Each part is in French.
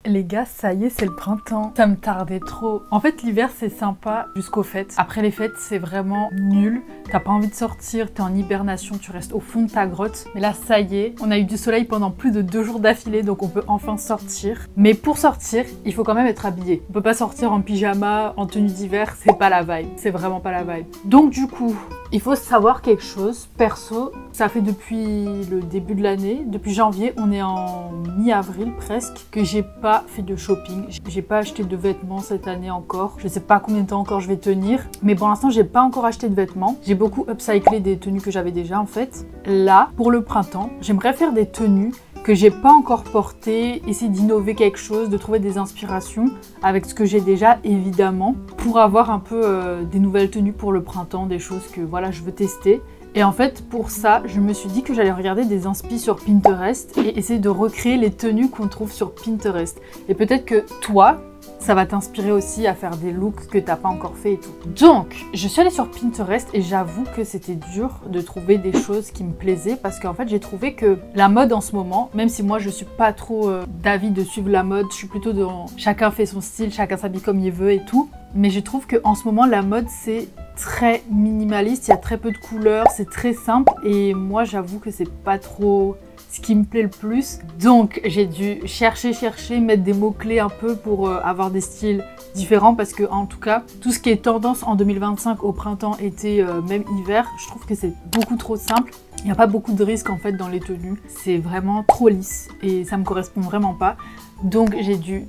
Les gars, ça y est, c'est le printemps. Ça me tardait trop. En fait, l'hiver, c'est sympa jusqu'aux fêtes. Après les fêtes, c'est vraiment nul. T'as pas envie de sortir, t'es en hibernation, tu restes au fond de ta grotte. Mais là, ça y est, on a eu du soleil pendant plus de 2 jours d'affilée, donc on peut enfin sortir. Mais pour sortir, il faut quand même être habillé. On peut pas sortir en pyjama, en tenue d'hiver, c'est pas la vibe. C'est vraiment pas la vibe. Donc du coup, il faut savoir quelque chose. Perso, ça fait depuis le début de l'année, depuis janvier, on est en mi-avril presque, que j'ai pas fait de shopping. J'ai pas acheté de vêtements cette année encore. Je sais pas combien de temps encore je vais tenir, mais pour l'instant, j'ai pas encore acheté de vêtements. J'ai beaucoup upcyclé des tenues que j'avais déjà en fait. Là, pour le printemps, j'aimerais faire des tenues que j'ai pas encore portées, essayer d'innover quelque chose, de trouver des inspirations avec ce que j'ai déjà évidemment, pour avoir un peu des nouvelles tenues pour le printemps, des choses que voilà je veux tester. Et en fait, pour ça, je me suis dit que j'allais regarder des inspi sur Pinterest et essayer de recréer les tenues qu'on trouve sur Pinterest. Et peut-être que toi, ça va t'inspirer aussi à faire des looks que t'as pas encore fait et tout. Donc, je suis allée sur Pinterest et j'avoue que c'était dur de trouver des choses qui me plaisaient parce qu'en fait, j'ai trouvé que la mode en ce moment, même si moi je suis pas trop d'avis de suivre la mode, je suis plutôt dans chacun fait son style, chacun s'habille comme il veut et tout. Mais je trouve qu'en ce moment, la mode, c'est très minimaliste, il y a très peu de couleurs, c'est très simple et moi j'avoue que c'est pas trop ce qui me plaît le plus. Donc j'ai dû chercher, mettre des mots-clés un peu pour avoir des styles différents parce que en tout cas, tout ce qui est tendance en 2025 au printemps, été, même hiver, je trouve que c'est beaucoup trop simple. Il n'y a pas beaucoup de risques en fait dans les tenues, c'est vraiment trop lisse et ça me correspond vraiment pas. Donc j'ai dû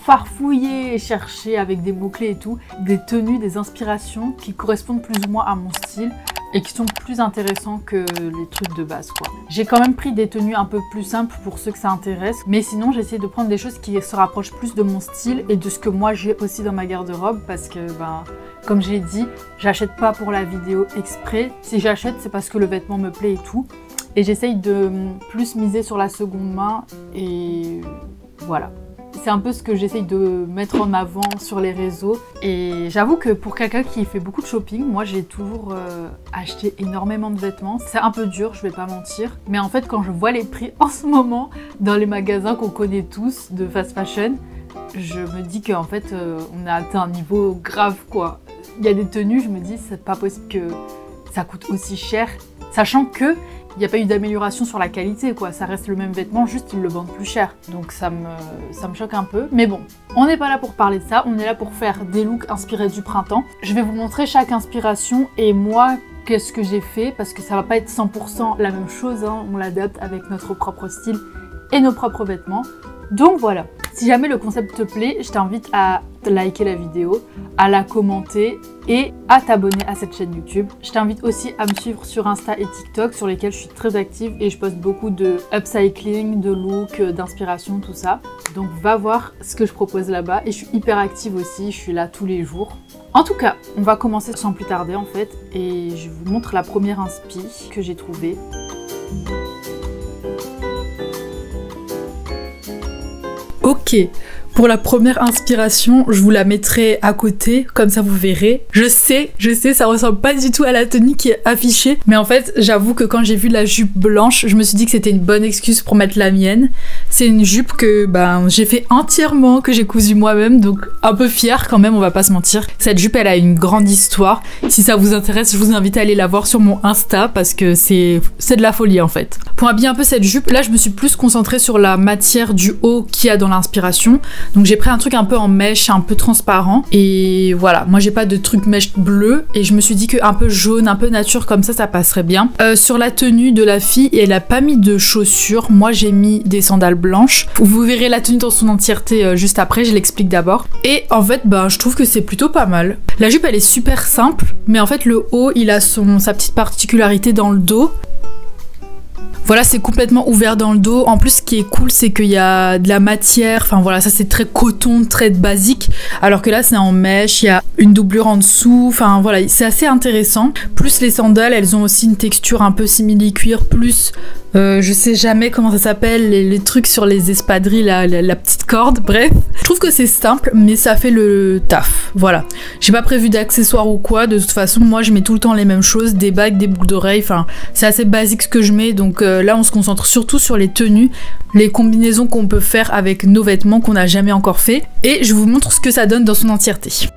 farfouiller et chercher avec des mots-clés et tout, des tenues, des inspirations qui correspondent plus ou moins à mon style et qui sont plus intéressants que les trucs de base quoi. J'ai quand même pris des tenues un peu plus simples pour ceux que ça intéresse, mais sinon j'ai essayé de prendre des choses qui se rapprochent plus de mon style et de ce que moi j'ai aussi dans ma garde-robe parce que comme j'ai dit, j'achète pas pour la vidéo exprès. Si j'achète, c'est parce que le vêtement me plaît et tout. Et j'essaye de plus miser sur la seconde main et voilà. C'est un peu ce que j'essaye de mettre en avant sur les réseaux. Et j'avoue que pour quelqu'un qui fait beaucoup de shopping, moi j'ai toujours acheté énormément de vêtements. C'est un peu dur, je vais pas mentir. Mais en fait, quand je vois les prix en ce moment dans les magasins qu'on connaît tous de fast fashion, je me dis qu'en fait, on a atteint un niveau grave quoi. Il y a des tenues, je me dis c'est pas possible que ça coûte aussi cher, sachant que il n'y a pas eu d'amélioration sur la qualité quoi, ça reste le même vêtement, juste ils le vendent plus cher. Donc ça me choque un peu, mais bon, on n'est pas là pour parler de ça, on est là pour faire des looks inspirés du printemps. Je vais vous montrer chaque inspiration et moi, qu'est-ce que j'ai fait, parce que ça va pas être 100% la même chose, hein. On l'adapte avec notre propre style et nos propres vêtements. Donc voilà, si jamais le concept te plaît, je t'invite à liker la vidéo, à la commenter et à t'abonner à cette chaîne YouTube. Je t'invite aussi à me suivre sur Insta et TikTok sur lesquels je suis très active et je poste beaucoup de upcycling, de looks, d'inspiration, tout ça. Donc va voir ce que je propose là-bas et je suis hyper active aussi, je suis là tous les jours. En tout cas, on va commencer sans plus tarder en fait et je vous montre la première inspi que j'ai trouvée. Ok, pour la première inspiration, je vous la mettrai à côté, comme ça vous verrez. Je sais, ça ressemble pas du tout à la tenue qui est affichée, mais en fait, j'avoue que quand j'ai vu la jupe blanche, je me suis dit que c'était une bonne excuse pour mettre la mienne. C'est une jupe que j'ai fait entièrement, que j'ai cousue moi-même, donc un peu fière quand même, on va pas se mentir. Cette jupe, elle a une grande histoire. Si ça vous intéresse, je vous invite à aller la voir sur mon Insta, parce que c'est de la folie en fait. Pour habiller un peu cette jupe, là je me suis plus concentrée sur la matière du haut qu'il y a dans l'inspiration. Donc j'ai pris un truc un peu en mèche, un peu transparent. Et voilà, moi j'ai pas de truc mèche bleu. Et je me suis dit qu'un peu jaune, un peu nature comme ça passerait bien. Sur la tenue de la fille, elle a pas mis de chaussures. Moi j'ai mis des sandales blanches. Vous verrez la tenue dans son entièreté juste après, je l'explique d'abord. Et en fait, je trouve que c'est plutôt pas mal. La jupe elle est super simple. Mais en fait le haut, il a sa petite particularité dans le dos. Voilà, c'est complètement ouvert dans le dos. En plus, ce qui est cool, c'est qu'il y a de la matière. Enfin voilà, ça c'est très coton, très basique. Alors que là, c'est en mèche, il y a une doublure en dessous. Enfin voilà, c'est assez intéressant. Plus les sandales, elles ont aussi une texture un peu simili-cuir, plus Je sais jamais comment ça s'appelle, les trucs sur les espadrilles, la petite corde, bref. Je trouve que c'est simple, mais ça fait le taf, voilà. J'ai pas prévu d'accessoires ou quoi, de toute façon, moi je mets tout le temps les mêmes choses, des bagues, des boucles d'oreilles, enfin, c'est assez basique ce que je mets, donc là on se concentre surtout sur les tenues, les combinaisons qu'on peut faire avec nos vêtements qu'on n'a jamais encore fait, et je vous montre ce que ça donne dans son entièreté.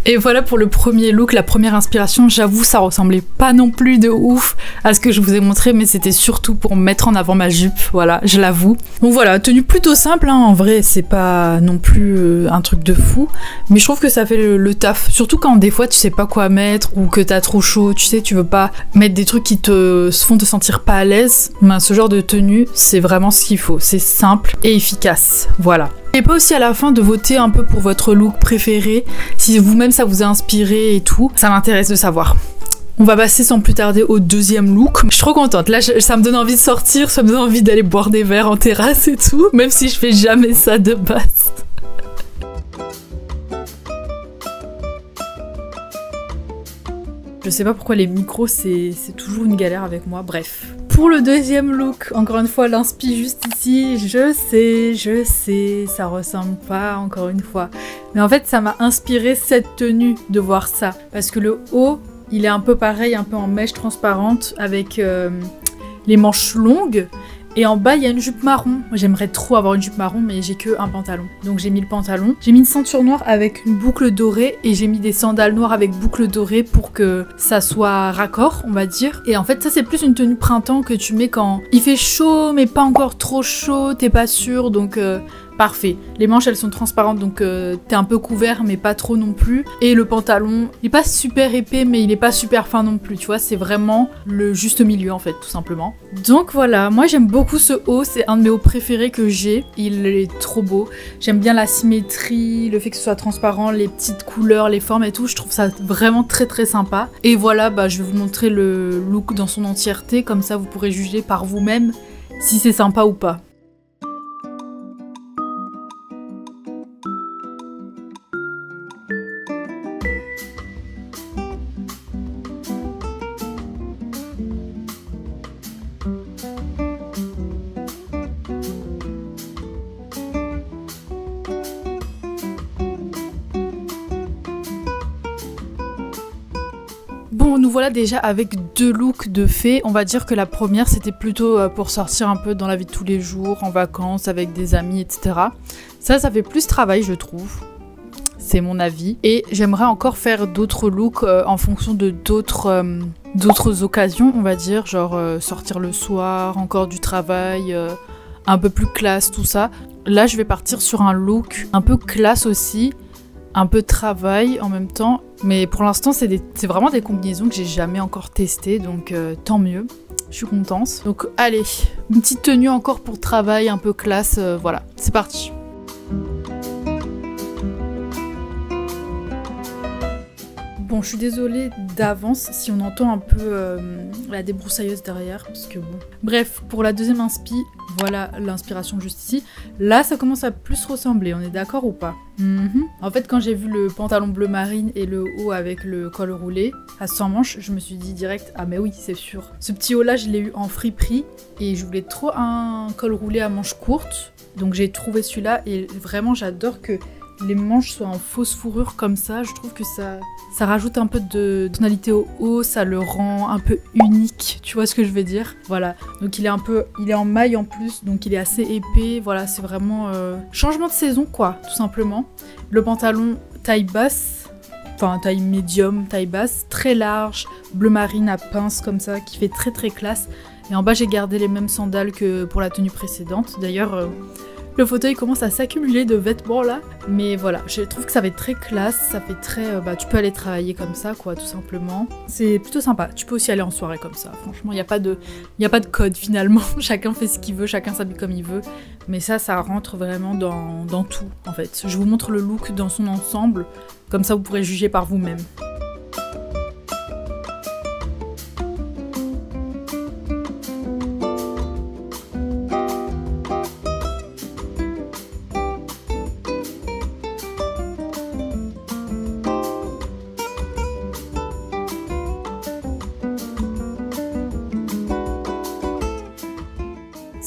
Et voilà pour le premier look, la première inspiration. J'avoue, ça ressemblait pas non plus de ouf à ce que je vous ai montré, mais c'était surtout pour mettre en avant ma jupe, voilà, je l'avoue. Donc voilà, tenue plutôt simple, hein, en vrai, c'est pas non plus un truc de fou, mais je trouve que ça fait le taf. Surtout quand des fois tu sais pas quoi mettre ou que t'as trop chaud, tu sais, tu veux pas mettre des trucs qui te font te sentir pas à l'aise. Ben, ce genre de tenue, c'est vraiment ce qu'il faut. C'est simple et efficace, voilà. Et pas aussi à la fin de voter un peu pour votre look préféré, si vous-même ça vous a inspiré et tout, ça m'intéresse de savoir. On va passer sans plus tarder au deuxième look. Je suis trop contente, là ça me donne envie de sortir, ça me donne envie d'aller boire des verres en terrasse et tout, même si je fais jamais ça de base. Je sais pas pourquoi les micros c'est toujours une galère avec moi, bref. Pour le deuxième look, encore une fois l'inspi juste ici, je sais, ça ressemble pas encore une fois. Mais en fait ça m'a inspiré cette tenue de voir ça. Parce que le haut, il est un peu pareil, un peu en mèche transparente avec les manches longues. Et en bas, il y a une jupe marron. J'aimerais trop avoir une jupe marron, mais j'ai que un pantalon. Donc j'ai mis le pantalon. J'ai mis une ceinture noire avec une boucle dorée et j'ai mis des sandales noires avec boucle dorée pour que ça soit raccord, on va dire. Et en fait, ça c'est plus une tenue printemps que tu mets quand il fait chaud, mais pas encore trop chaud, t'es pas sûr, donc parfait. Les manches elles sont transparentes donc t'es un peu couvert mais pas trop non plus. Et le pantalon, il est pas super épais mais il est pas super fin non plus, tu vois, c'est vraiment le juste milieu en fait, tout simplement. Donc voilà, moi j'aime beaucoup ce haut, c'est un de mes hauts préférés que j'ai, il est trop beau. J'aime bien la symétrie, le fait que ce soit transparent, les petites couleurs, les formes et tout, je trouve ça vraiment très très sympa. Et voilà, bah je vais vous montrer le look dans son entièreté, comme ça vous pourrez juger par vous-même si c'est sympa ou pas. Bon, nous voilà déjà avec deux looks de fait. On va dire que la première, c'était plutôt pour sortir un peu dans la vie de tous les jours, en vacances, avec des amis, etc. Ça fait plus travail, je trouve. C'est mon avis. Et j'aimerais encore faire d'autres looks en fonction de d'autres occasions, on va dire. Genre sortir le soir, encore du travail, un peu plus classe, tout ça. Là, je vais partir sur un look un peu classe aussi. Un peu de travail en même temps, mais pour l'instant c'est vraiment des combinaisons que j'ai jamais encore testées, donc tant mieux, je suis contente. Donc allez, une petite tenue encore pour travail, un peu classe, voilà, c'est parti. Bon, je suis désolée d'avance si on entend un peu la débroussailleuse derrière, parce que bon. Bref, pour la deuxième inspi, voilà l'inspiration juste ici. Là, ça commence à plus ressembler, on est d'accord ou pas? En fait, quand j'ai vu le pantalon bleu marine et le haut avec le col roulé à 100 manches, je me suis dit direct, ah mais oui, c'est sûr. Ce petit haut-là, je l'ai eu en friperie et je voulais trop un col roulé à manches courtes. Donc j'ai trouvé celui-là et vraiment, j'adore que les manches soient en fausse fourrure comme ça. Je trouve que ça rajoute un peu de tonalité au haut, ça le rend un peu unique, tu vois ce que je veux dire? Voilà, donc il est en maille en plus, donc il est assez épais, voilà, c'est vraiment changement de saison quoi, tout simplement. Le pantalon taille basse, enfin taille médium, taille basse, très large, bleu marine à pince comme ça, qui fait très très classe. Et en bas j'ai gardé les mêmes sandales que pour la tenue précédente, d'ailleurs le fauteuil commence à s'accumuler de vêtements là, mais voilà, je trouve que ça va être très classe, ça fait très, tu peux aller travailler comme ça quoi, tout simplement. C'est plutôt sympa, tu peux aussi aller en soirée comme ça, franchement, il n'y a pas de code finalement, chacun fait ce qu'il veut, chacun s'habille comme il veut, mais ça rentre vraiment dans tout en fait. Je vous montre le look dans son ensemble, comme ça vous pourrez juger par vous-même.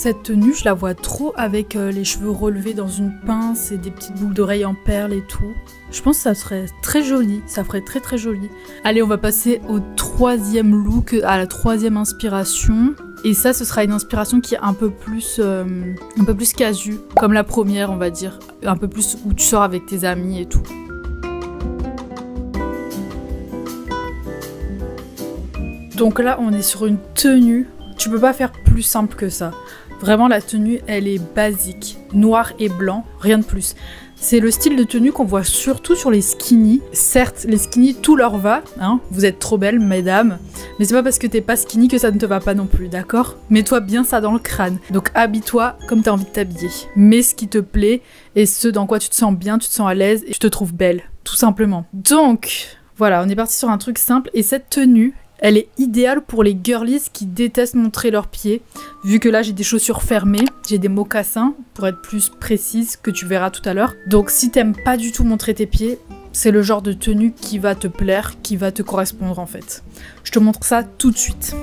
cette tenue, je la vois trop avec les cheveux relevés dans une pince et des petites boucles d'oreilles en perles et tout. Je pense que ça serait très joli, ça ferait très très joli. Allez, on va passer au troisième look, à la troisième inspiration. Et ça, ce sera une inspiration qui est un peu plus casu, comme la première, on va dire. Un peu plus où tu sors avec tes amis et tout. Donc là, on est sur une tenue. Tu peux pas faire plus simple que ça. Vraiment, la tenue, elle est basique. Noir et blanc, rien de plus. C'est le style de tenue qu'on voit surtout sur les skinny. Certes, les skinny, tout leur va. Hein, vous êtes trop belles, mesdames. Mais c'est pas parce que t'es pas skinny que ça ne te va pas non plus, d'accord? Mets-toi bien ça dans le crâne. Donc habille-toi comme t'as envie de t'habiller. Mets ce qui te plaît et ce dans quoi tu te sens bien, tu te sens à l'aise et tu te trouves belle. Tout simplement. Donc, voilà, on est parti sur un truc simple. Et cette tenue, elle est idéale pour les girlies qui détestent montrer leurs pieds. Vu que là, j'ai des chaussures fermées, j'ai des mocassins, pour être plus précise, que tu verras tout à l'heure. Donc si t'aimes pas du tout montrer tes pieds, c'est le genre de tenue qui va te plaire, qui va te correspondre en fait. Je te montre ça tout de suite.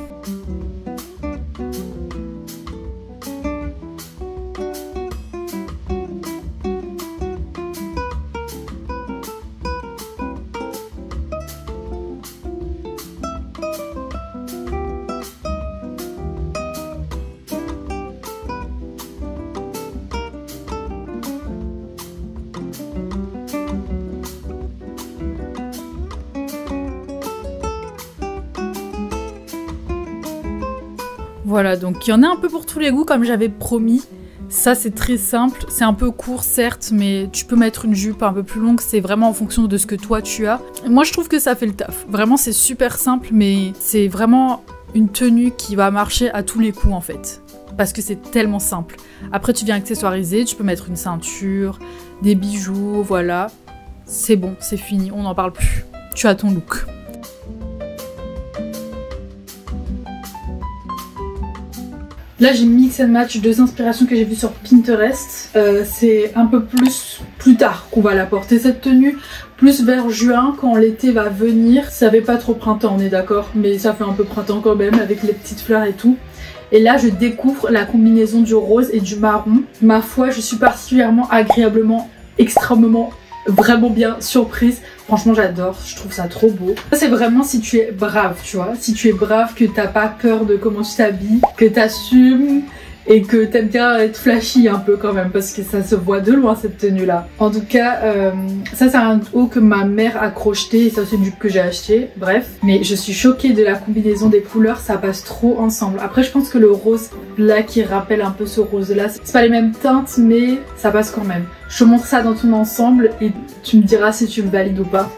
Voilà, donc il y en a un peu pour tous les goûts comme j'avais promis. Ça c'est très simple, c'est un peu court certes, mais tu peux mettre une jupe un peu plus longue, c'est vraiment en fonction de ce que toi tu as. Moi je trouve que ça fait le taf, vraiment c'est super simple, mais c'est vraiment une tenue qui va marcher à tous les coups en fait. Parce que c'est tellement simple. Après tu viens accessoiriser, tu peux mettre une ceinture, des bijoux, voilà. C'est bon, c'est fini, on n'en parle plus. Tu as ton look. Là j'ai mix and match deux inspirations que j'ai vues sur Pinterest. C'est un peu plus tard qu'on va la porter cette tenue. Plus vers juin quand l'été va venir. Ça fait pas trop printemps, on est d'accord. Mais ça fait un peu printemps quand même avec les petites fleurs et tout. Et là je découvre la combinaison du rose et du marron. Ma foi, je suis particulièrement agréablement, extrêmement, vraiment bien surprise. Franchement j'adore, je trouve ça trop beau. Ça c'est vraiment si tu es brave, tu vois. Si tu es brave, que t'as pas peur de comment tu t'habilles, que t'assumes et que t'aimes bien être flashy un peu quand même parce que ça se voit de loin cette tenue là. En tout cas, ça c'est un haut que ma mère a crocheté et ça c'est une jupe que j'ai acheté, bref. Mais je suis choquée de la combinaison des couleurs, ça passe trop ensemble. Après je pense que le rose là qui rappelle un peu ce rose là, c'est pas les mêmes teintes mais ça passe quand même. Je te montre ça dans ton ensemble et tu me diras si tu me valides ou pas.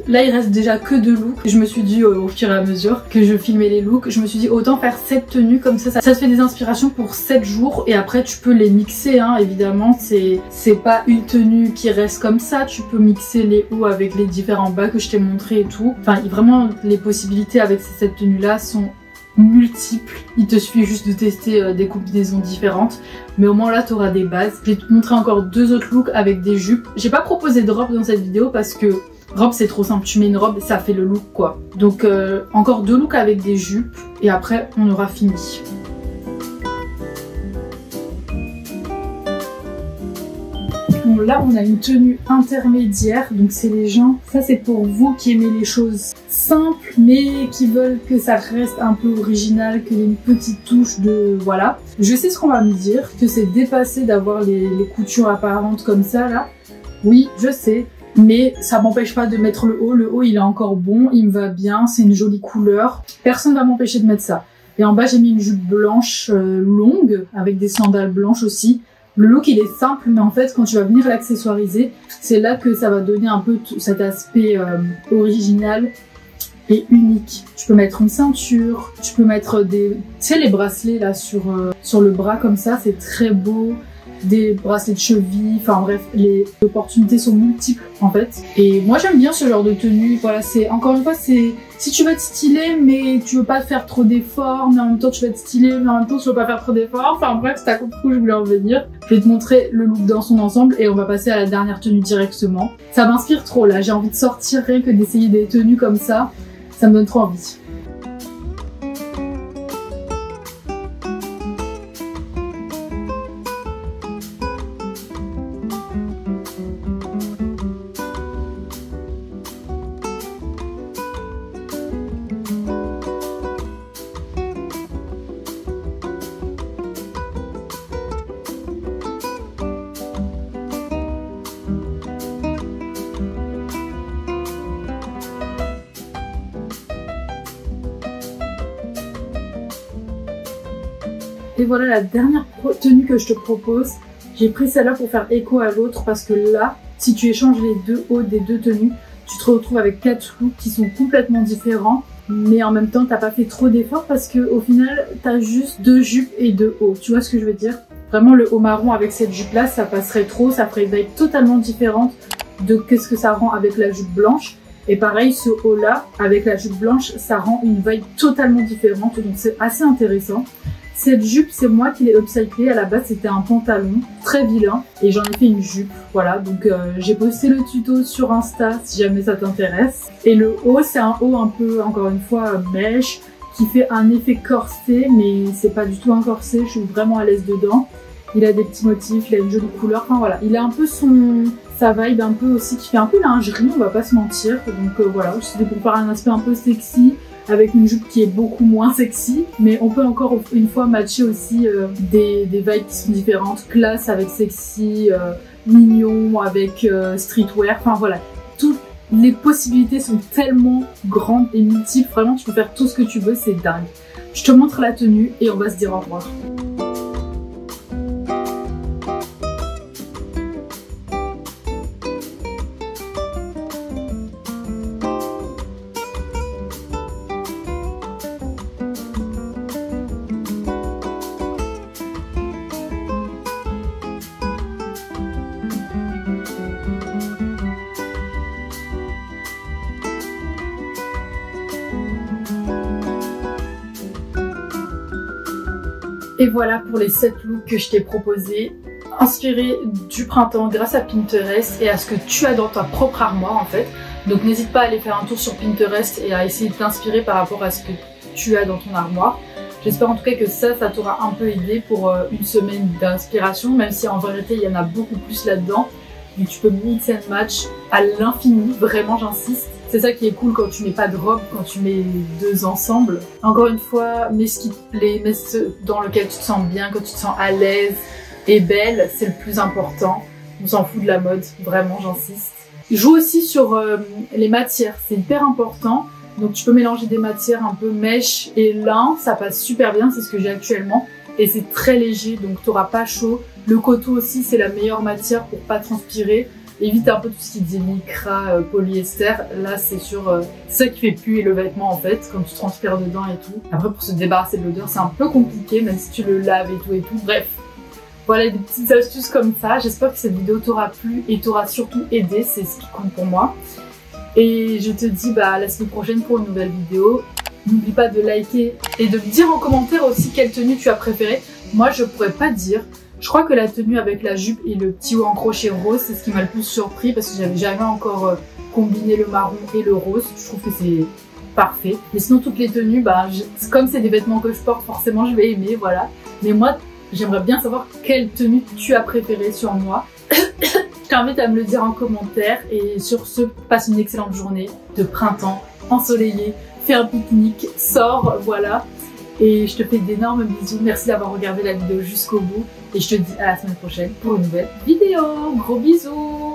Là il reste déjà que 2 looks. Je me suis dit au fur et à mesure que je filmais les looks, je me suis dit autant faire 7 tenues comme ça te fait des inspirations pour 7 jours et après tu peux les mixer hein, évidemment c'est pas une tenue qui reste comme ça, tu peux mixer les hauts avec les différents bas que je t'ai montré et tout. Enfin vraiment les possibilités avec ces 7 tenues là sont multiples, il te suffit juste de tester des combinaisons différentes mais au moins là tu auras des bases. Je vais te montrer encore 2 autres looks avec des jupes. J'ai pas proposé de robe dans cette vidéo parce que robe c'est trop simple, tu mets une robe et ça fait le look quoi. Donc encore 2 looks avec des jupes et après on aura fini. Bon, là on a une tenue intermédiaire, donc c'est les gens, ça c'est pour vous qui aimez les choses simples mais qui veulent que ça reste un peu original, qu'il y ait une petite touche de voilà. Je sais ce qu'on va me dire, que c'est dépassé d'avoir les coutures apparentes comme ça là. Oui, je sais. Mais ça m'empêche pas de mettre le haut. Le haut il est encore bon, il me va bien, c'est une jolie couleur. Personne va m'empêcher de mettre ça. Et en bas j'ai mis une jupe blanche longue avec des sandales blanches aussi. Le look il est simple mais en fait quand tu vas venir l'accessoiriser, c'est là que ça va donner un peu cet aspect original et unique. Tu peux mettre une ceinture, tu peux mettre des... Tu sais les bracelets là sur le bras comme ça, c'est très beau. des bracelets de cheville, enfin bref, les opportunités sont multiples en fait. Et moi j'aime bien ce genre de tenue, voilà, c'est encore une fois, c'est si tu veux être stylé mais tu veux pas faire trop d'efforts, mais en même temps tu veux être stylé mais en même temps tu veux pas faire trop d'efforts, enfin bref, t'as compris où je voulais en venir. Je vais te montrer le look dans son ensemble et on va passer à la dernière tenue directement. Ça m'inspire trop là, j'ai envie de sortir rien que d'essayer des tenues comme ça me donne trop envie. Et voilà la dernière tenue que je te propose. J'ai pris celle-là pour faire écho à l'autre parce que là, si tu échanges les deux hauts des deux tenues, tu te retrouves avec 4 looks qui sont complètement différents. Mais en même temps, t'as pas fait trop d'efforts parce que au final, t'as juste 2 jupes et 2 hauts. Tu vois ce que je veux dire? Vraiment, le haut marron avec cette jupe-là, ça passerait trop. Ça ferait une vibe totalement différente de qu'est-ce que ça rend avec la jupe blanche. Et pareil, ce haut-là, avec la jupe blanche, ça rend une vibe totalement différente. Donc c'est assez intéressant. Cette jupe, c'est moi qui l'ai upcyclée. À la base, c'était un pantalon très vilain et j'en ai fait une jupe. Voilà, donc j'ai posté le tuto sur Insta si jamais ça t'intéresse. Et le haut, c'est un haut un peu, encore une fois, mèche, qui fait un effet corset, mais c'est pas du tout un corset. Je suis vraiment à l'aise dedans. Il a des petits motifs, il a une jolie couleur. Enfin voilà, il a un peu sa vibe un peu aussi qui fait un peu lingerie, on va pas se mentir. Donc voilà, c'était pour faire un aspect un peu sexy, avec une jupe qui est beaucoup moins sexy, mais on peut encore une fois matcher aussi des vibes qui sont différentes, classe avec sexy, mignon avec streetwear, enfin voilà, toutes les possibilités sont tellement grandes et multiples, vraiment tu peux faire tout ce que tu veux, c'est dingue. Je te montre la tenue et on va se dire au revoir. Et voilà pour les 7 looks que je t'ai proposés, inspirés du printemps grâce à Pinterest et à ce que tu as dans ta propre armoire en fait. Donc n'hésite pas à aller faire un tour sur Pinterest et à essayer de t'inspirer par rapport à ce que tu as dans ton armoire. J'espère en tout cas que ça t'aura un peu aidé pour une semaine d'inspiration, même si en vérité il y en a beaucoup plus là-dedans. Donc tu peux mix and match à l'infini, vraiment j'insiste. C'est ça qui est cool quand tu mets pas de robe, quand tu mets les deux ensemble. Encore une fois, mets ce qui te plaît, mets ce dans lequel tu te sens bien, quand tu te sens à l'aise et belle, c'est le plus important. On s'en fout de la mode, vraiment j'insiste. Joue aussi sur les matières, c'est hyper important. Donc tu peux mélanger des matières un peu mèche et lin, ça passe super bien, c'est ce que j'ai actuellement. Et c'est très léger, donc t'auras pas chaud. Le coton aussi, c'est la meilleure matière pour pas transpirer. Évite un peu tout ce qui dit lycra, polyester. Là, c'est sûr, c'est ça qui fait puer le vêtement en fait, quand tu transpires dedans et tout. Après, pour se débarrasser de l'odeur, c'est un peu compliqué, même si tu le laves et tout et tout. Bref, voilà des petites astuces comme ça. J'espère que cette vidéo t'aura plu et t'aura surtout aidé, c'est ce qui compte pour moi. Et je te dis à la semaine prochaine pour une nouvelle vidéo. N'oublie pas de liker et de me dire en commentaire aussi quelle tenue tu as préférée. Moi, je pourrais pas dire. Je crois que la tenue avec la jupe et le petit haut en crochet rose, c'est ce qui m'a le plus surpris parce que j'avais jamais encore combiné le marron et le rose. Je trouve que c'est parfait. Mais sinon, toutes les tenues, comme c'est des vêtements que je porte, forcément, je vais aimer, voilà. Mais moi, j'aimerais bien savoir quelle tenue tu as préférée sur moi. Je t'invite à me le dire en commentaire. Et sur ce, passe une excellente journée de printemps ensoleillé. Fais un pique-nique, sors, voilà. Et je te fais d'énormes bisous. Merci d'avoir regardé la vidéo jusqu'au bout. Et je te dis à la semaine prochaine pour une nouvelle vidéo. Gros bisous!